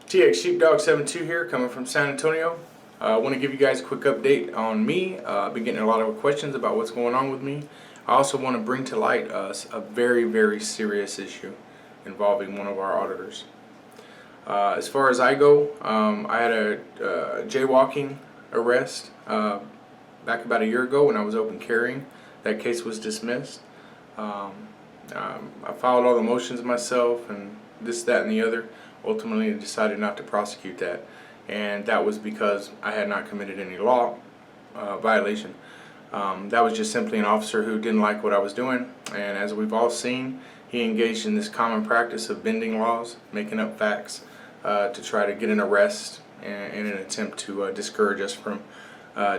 TX Sheepdog72 here, coming from San Antonio. I want to give you guys a quick update on me. I've been getting a lot of questions about what's going on with me. I also want to bring to light a very, very serious issue involving one of our auditors. As far as I go, I had a jaywalking arrest back about a year ago when I was open carrying. That case was dismissed. I filed all the motions myself and this, that, and the other. Ultimately, I decided not to prosecute that, and that was because I had not committed any law violation. That was just simply an officer who didn't like what I was doing, and as we've all seen, he engaged in this common practice of bending laws, making up facts to try to get an arrest in an attempt to discourage us from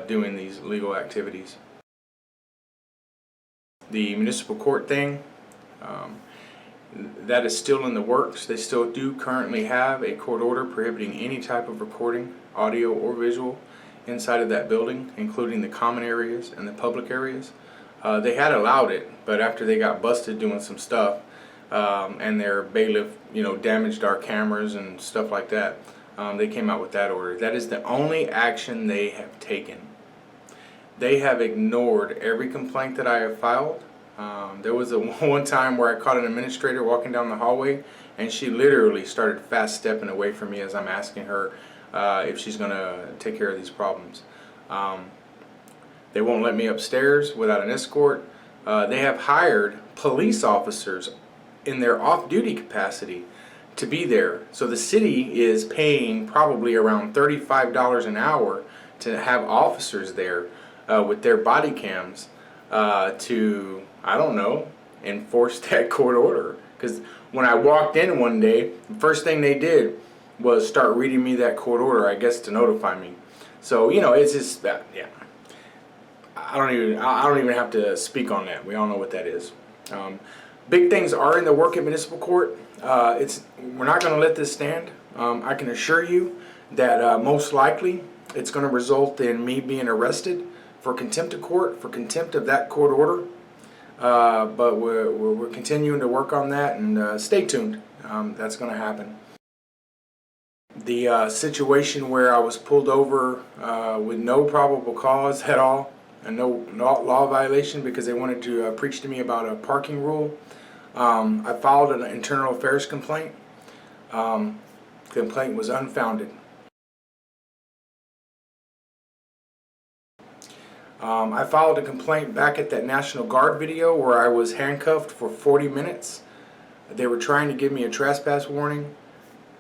doing these legal activities. The municipal court thing, that is still in the works. They still do currently have a court order prohibiting any type of recording, audio or visual, inside of that building, including the common areas and the public areas. They had allowed it, but after they got busted doing some stuff, and their bailiff, damaged our cameras and stuff like that, they came out with that order. That is the only action they have taken. They have ignored every complaint that I have filed. There was one time where I caught an administrator walking down the hallway, and she literally started fast stepping away from me as I'm asking her if she's going to take care of these problems. They won't let me upstairs without an escort. They have hired police officers in their off-duty capacity to be there. So the city is paying probably around $35 an hour to have officers there with their body cams to, I don't know, enforce that court order. Because when I walked in one day, the first thing they did was start reading me that court order, I guess, to notify me. So it's just that, yeah. I don't even have to speak on that. We all know what that is. Big things are in the work at municipal court. We're not going to let this stand. I can assure you that most likely it's going to result in me being arrested for contempt of court, for contempt of that court order. But we're continuing to work on that, and stay tuned. That's going to happen. The situation where I was pulled over with no probable cause at all, and no law violation because they wanted to preach to me about a parking rule. I filed an internal affairs complaint. The complaint was unfounded. I filed a complaint back at that National Guard video where I was handcuffed for 40 minutes. They were trying to give me a trespass warning.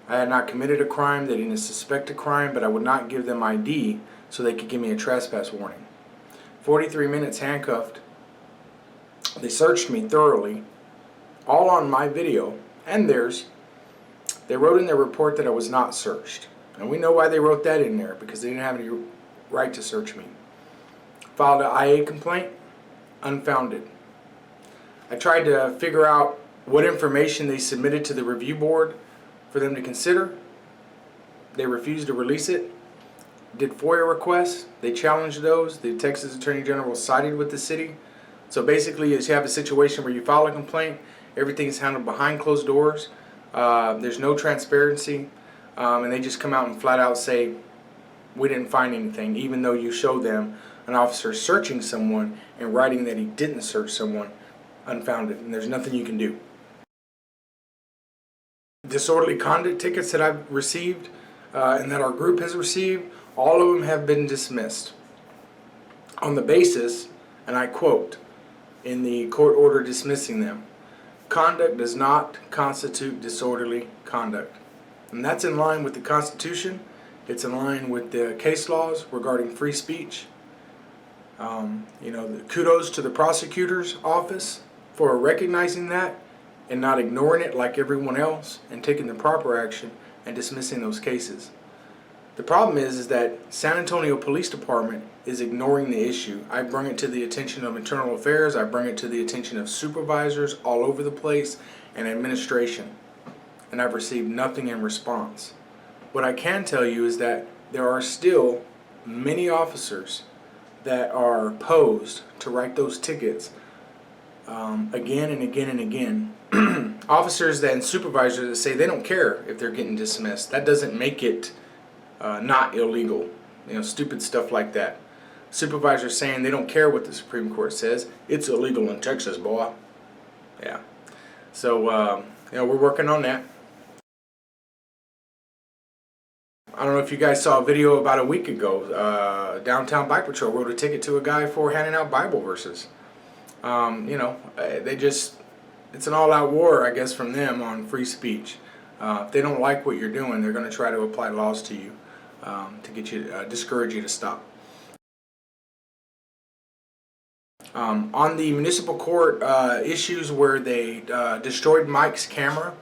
I had not committed a crime. They didn't suspect a crime, but I would not give them ID so they could give me a trespass warning. 43 minutes handcuffed. They searched me thoroughly, all on my video and theirs. They wrote in their report that I was not searched. And we know why they wrote that in there, because they didn't have any right to search me. Filed an IA complaint, unfounded. I tried to figure out what information they submitted to the review board for them to consider. They refused to release it. Did FOIA requests. They challenged those. The Texas Attorney General sided with the city. So basically, you have a situation where you file a complaint, everything's handled behind closed doors. There's no transparency, and they just come out and flat out say, we didn't find anything, even though you show them an officer searching someone and writing that he didn't search someone. Unfounded, and there's nothing you can do. Disorderly conduct tickets that I've received and that our group has received, all of them have been dismissed on the basis, and I quote, in the court order dismissing them, conduct does not constitute disorderly conduct. And that's in line with the Constitution. It's in line with the case laws regarding free speech. Kudos to the prosecutor's office for recognizing that and not ignoring it like everyone else and taking the proper action and dismissing those cases. The problem is that San Antonio Police Department is ignoring the issue. I bring it to the attention of Internal Affairs, I bring it to the attention of supervisors all over the place and administration, and I've received nothing in response. What I can tell you is that there are still many officers that are posed to write those tickets again and again and again. Officers and supervisors that say they don't care if they're getting dismissed. That doesn't make it not illegal. Stupid stuff like that. Supervisors saying they don't care what the Supreme Court says. It's illegal in Texas, boy. Yeah. So, we're working on that. I don't know if you guys saw a video about a week ago. Downtown Bike Patrol wrote a ticket to a guy for handing out Bible verses. It's an all-out war, I guess, from them on free speech. If they don't like what you're doing, they're going to try to apply laws to you to get you, discourage you to stop. On the municipal court issues where they destroyed Mike's camera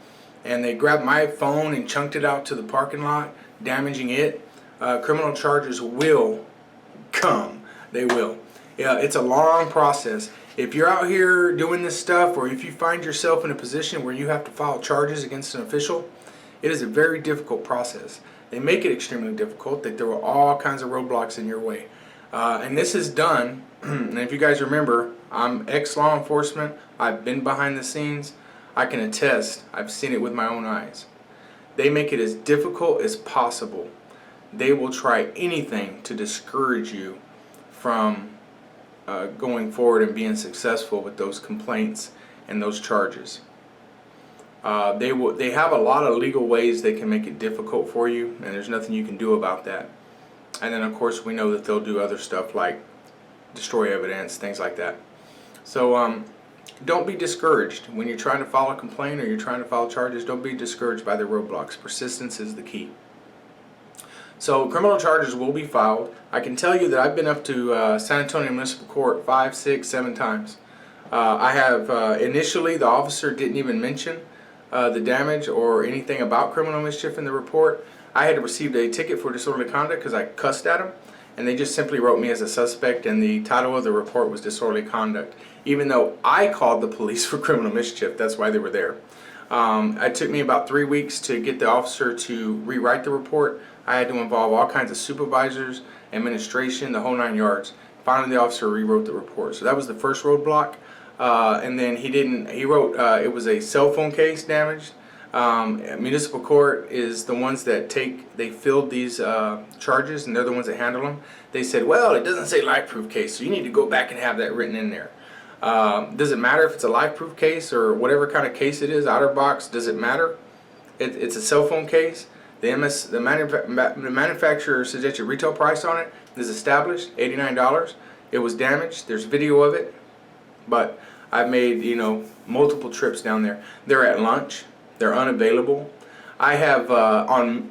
and they grabbed my phone and chunked it out to the parking lot, damaging it, criminal charges will come. They will. Yeah, it's a long process. If you're out here doing this stuff, or if you find yourself in a position where you have to file charges against an official, it is a very difficult process. They make it extremely difficult. They throw all kinds of roadblocks in your way. And this is done, and if you guys remember, I'm ex-law enforcement. I've been behind the scenes. I can attest. I've seen it with my own eyes. They make it as difficult as possible. They will try anything to discourage you from going forward and being successful with those complaints and those charges. They have a lot of legal ways they can make it difficult for you, and there's nothing you can do about that. And then of course we know that they'll do other stuff like destroy evidence, things like that. So don't be discouraged when you're trying to file a complaint or you're trying to file charges. Don't be discouraged by the roadblocks. Persistence is the key. So criminal charges will be filed. I can tell you that I've been up to San Antonio Municipal Court 5, 6, 7 times. I have initially, the officer didn't even mention the damage or anything about criminal mischief in the report. I had received a ticket for disorderly conduct because I cussed at him, and they just simply wrote me as a suspect, and the title of the report was disorderly conduct, even though I called the police for criminal mischief. That's why they were there. It took me about 3 weeks to get the officer to rewrite the report. I had to involve all kinds of supervisors, administration, the whole 9 yards. Finally, the officer rewrote the report. So that was the first roadblock. And then he wrote, it was a cell phone case damaged. Municipal court is the ones that they filled these charges, and they're the ones that handle them. They said, well, it doesn't say life-proof case, so you need to go back and have that written in there. Does it matter if it's a life-proof case or whatever kind of case it is, outer box, does it matter? It's a cell phone case. The manufacturer suggested retail price on it is established, $89. It was damaged. There's video of it. But I've made, multiple trips down there. They're at lunch. They're unavailable. I have, on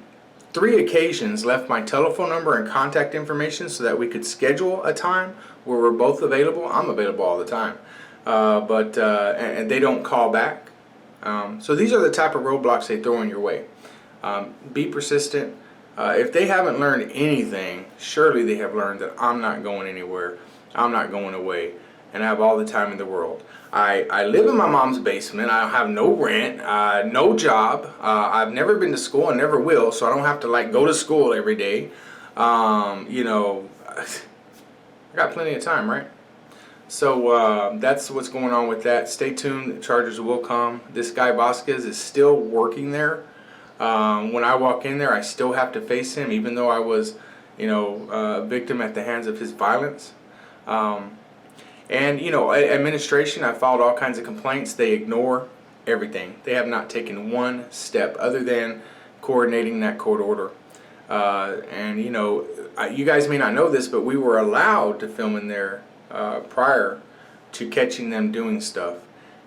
3 occasions, left my telephone number and contact information so that we could schedule a time where we're both available. I'm available all the time. And they don't call back. So these are the type of roadblocks they throw in your way. Be persistent. If they haven't learned anything, surely they have learned that I'm not going anywhere. I'm not going away. And I have all the time in the world. I live in my mom's basement. I have no rent, no job. I've never been to school and never will, so I don't have to go to school every day. I got plenty of time, right? So that's what's going on with that. Stay tuned. The charges will come. This guy Vasquez is still working there. When I walk in there, I still have to face him, even though I was, a victim at the hands of his violence. Administration, I filed all kinds of complaints. They ignore everything. They have not taken one step other than coordinating that court order. You guys may not know this, but we were allowed to film in there prior to catching them doing stuff.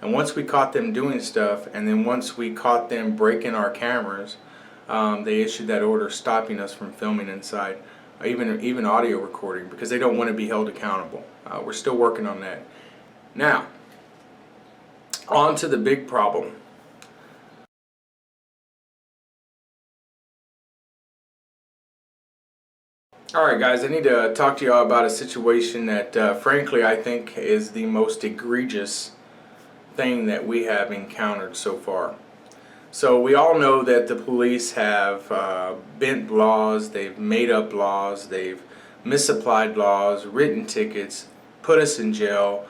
And once we caught them doing stuff, and then once we caught them breaking our cameras, they issued that order stopping us from filming inside, even audio recording, because they don't want to be held accountable. We're still working on that. Now, on to the big problem. Alright guys, I need to talk to y'all about a situation that frankly I think is the most egregious thing that we have encountered so far. So we all know that the police have bent laws, they've made up laws, they've misapplied laws, written tickets, put us in jail,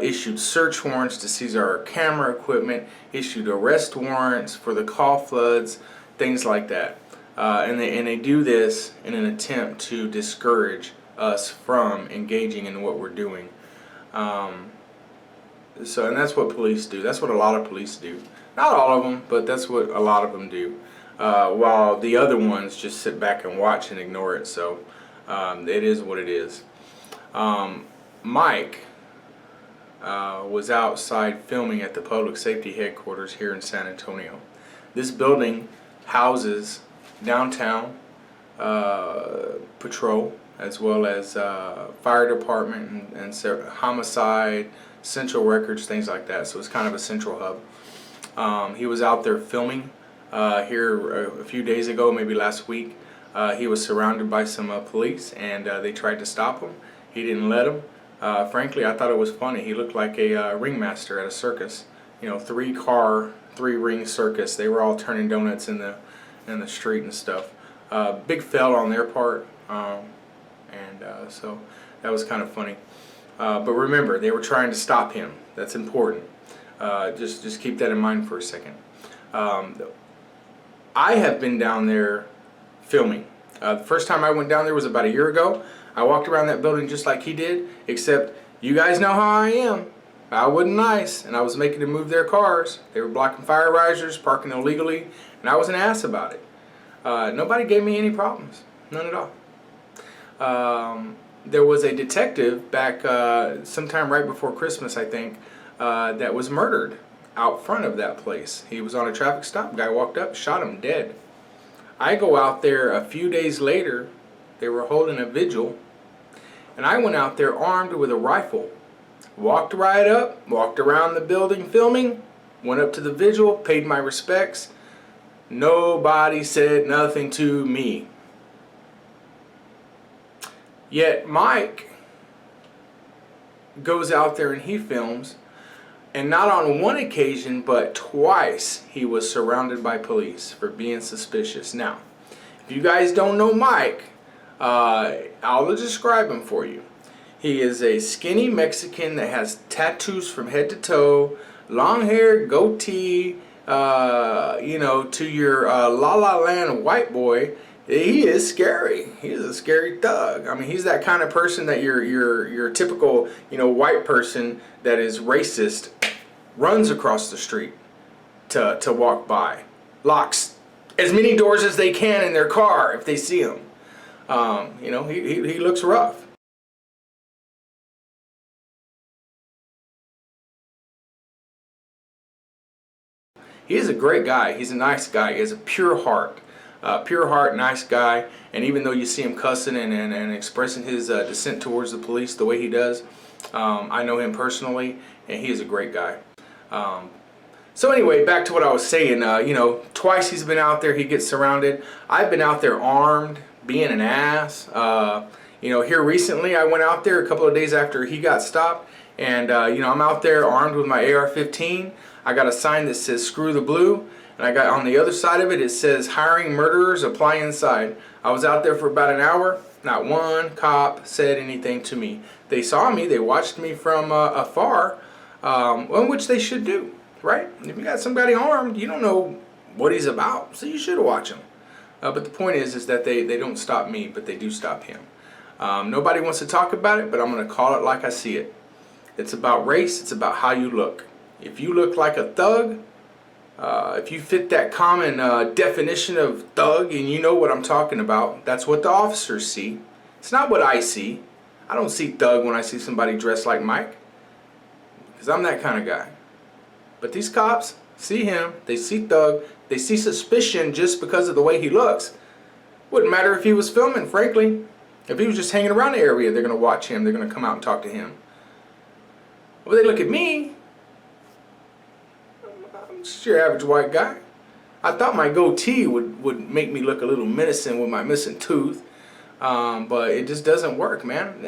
issued search warrants to seize our camera equipment, issued arrest warrants for the call floods, things like that. And they do this in an attempt to discourage us from engaging in what we're doing. And that's what police do. That's what a lot of police do. Not all of them, but that's what a lot of them do. While the other ones just sit back and watch and ignore it. So it is what it is. Mike was outside filming at the public safety headquarters here in San Antonio. This building houses downtown patrol, as well as fire department and homicide, central records, things like that. So it's kind of a central hub. He was out there filming here a few days ago, maybe last week. He was surrounded by some police, and they tried to stop him. He didn't let them. Frankly, I thought it was funny. He looked like a ringmaster at a circus. You know, 3-car, 3-ring circus. They were all turning donuts in the street and stuff. Big fail on their part, so that was kind of funny. But remember, they were trying to stop him. That's important. Just keep that in mind for a second. I have been down there filming. The first time I went down there was about a year ago. I walked around that building just like he did, except you guys know how I am. I wasn't nice, and I was making them move their cars. They were blocking fire risers, parking illegally, and I was an ass about it. Nobody gave me any problems. None at all. There was a detective back sometime right before Christmas, I think, that was murdered out front of that place. He was on a traffic stop. Guy walked up, shot him dead. I go out there a few days later. They were holding a vigil, and I went out there armed with a rifle. Walked right up, walked around the building filming, went up to the vigil, paid my respects. Nobody said nothing to me. Yet Mike goes out there and he films, and not on one occasion but twice he was surrounded by police for being suspicious. Now, if you guys don't know Mike, I'll describe him for you. He is a skinny Mexican that has tattoos from head to toe, long hair, goatee, to your La La Land white boy. He is scary. He is a scary thug. I mean, he's that kind of person that your typical, white person that is racist runs across the street to walk by. Locks as many doors as they can in their car if they see him. He looks rough. He is a great guy. He's a nice guy. He has a pure heart. Nice guy. And even though you see him cussing and expressing his dissent towards the police the way he does, I know him personally, and he is a great guy. So anyway, back to what I was saying. Twice he's been out there. He gets surrounded. I've been out there armed, being an ass. Here recently I went out there a couple of days after he got stopped, and I'm out there armed with my AR-15. I got a sign that says "Screw the Blue," and I got on the other side of it, it says "Hiring murderers, apply inside." I was out there for about an hour. Not one cop said anything to me. They saw me. They watched me from afar, which they should do, right? If you got somebody armed, you don't know what he's about, so you should watch him. But the point is that they don't stop me, but they do stop him. Nobody wants to talk about it, but I'm going to call it like I see it. It's about race. It's about how you look. If you look like a thug, if you fit that common definition of thug, and you know what I'm talking about, that's what the officers see. It's not what I see. I don't see thug when I see somebody dressed like Mike, because I'm that kind of guy. But these cops see him, they see thug, they see suspicion just because of the way he looks. Wouldn't matter if he was filming, frankly. If he was just hanging around the area, they're going to watch him, they're going to come out and talk to him. Well, they look at me. I'm just your average white guy. I thought my goatee would make me look a little menacing with my missing tooth. But it just doesn't work, man.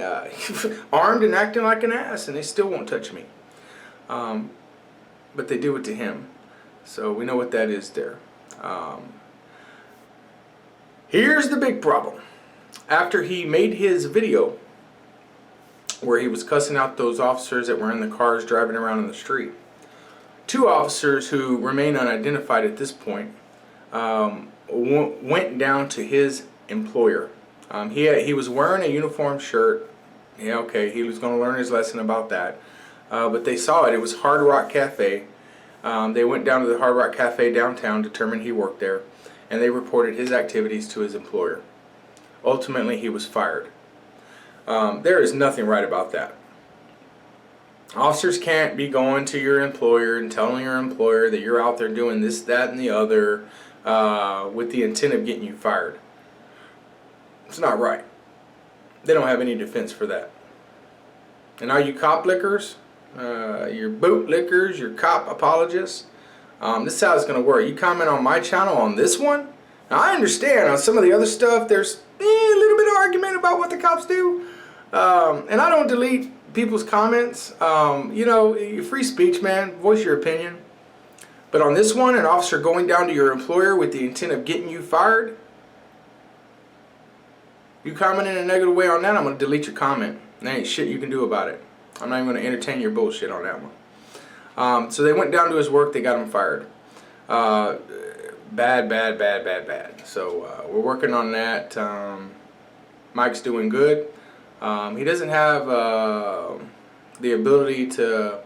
Armed and acting like an ass, and they still won't touch me. But they do it to him. So we know what that is there. Here's the big problem. After he made his video, where he was cussing out those officers that were in the cars driving around in the street. 2 officers who remain unidentified at this point went down to his employer. He was wearing a uniform shirt. Yeah, okay, he was going to learn his lesson about that. But they saw it. It was Hard Rock Cafe. They went down to the Hard Rock Cafe downtown, determined he worked there, and they reported his activities to his employer. Ultimately, he was fired. There is nothing right about that. Officers can't be going to your employer and telling your employer that you're out there doing this, that, and the other with the intent of getting you fired. It's not right. They don't have any defense for that. And all you cop lickers, your boot lickers, your cop apologists, this is how it's going to work. You comment on my channel on this one. Now I understand on some of the other stuff there's a little bit of argument about what the cops do. And I don't delete people's comments. You know, free speech, man. Voice your opinion. But on this one, an officer going down to your employer with the intent of getting you fired, you comment in a negative way on that, I'm going to delete your comment. There ain't shit you can do about it. I'm not even going to entertain your bullshit on that one. So they went down to his work. They got him fired. Bad. So we're working on that. Mike's doing good. He doesn't have the ability to,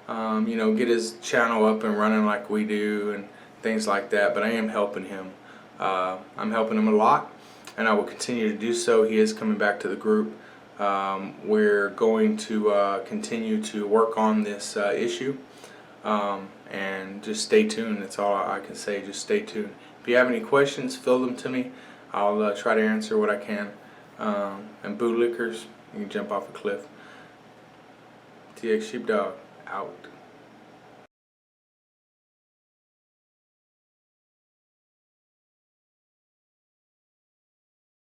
you know, get his channel up and running like we do and things like that. But I am helping him. I'm helping him a lot, and I will continue to do so. He is coming back to the group. We're going to continue to work on this issue, and just stay tuned. That's all I can say. Just stay tuned. If you have any questions, fill them to me. I'll try to answer what I can. And bootlickers, you can jump off a cliff. TX Sheepdog out.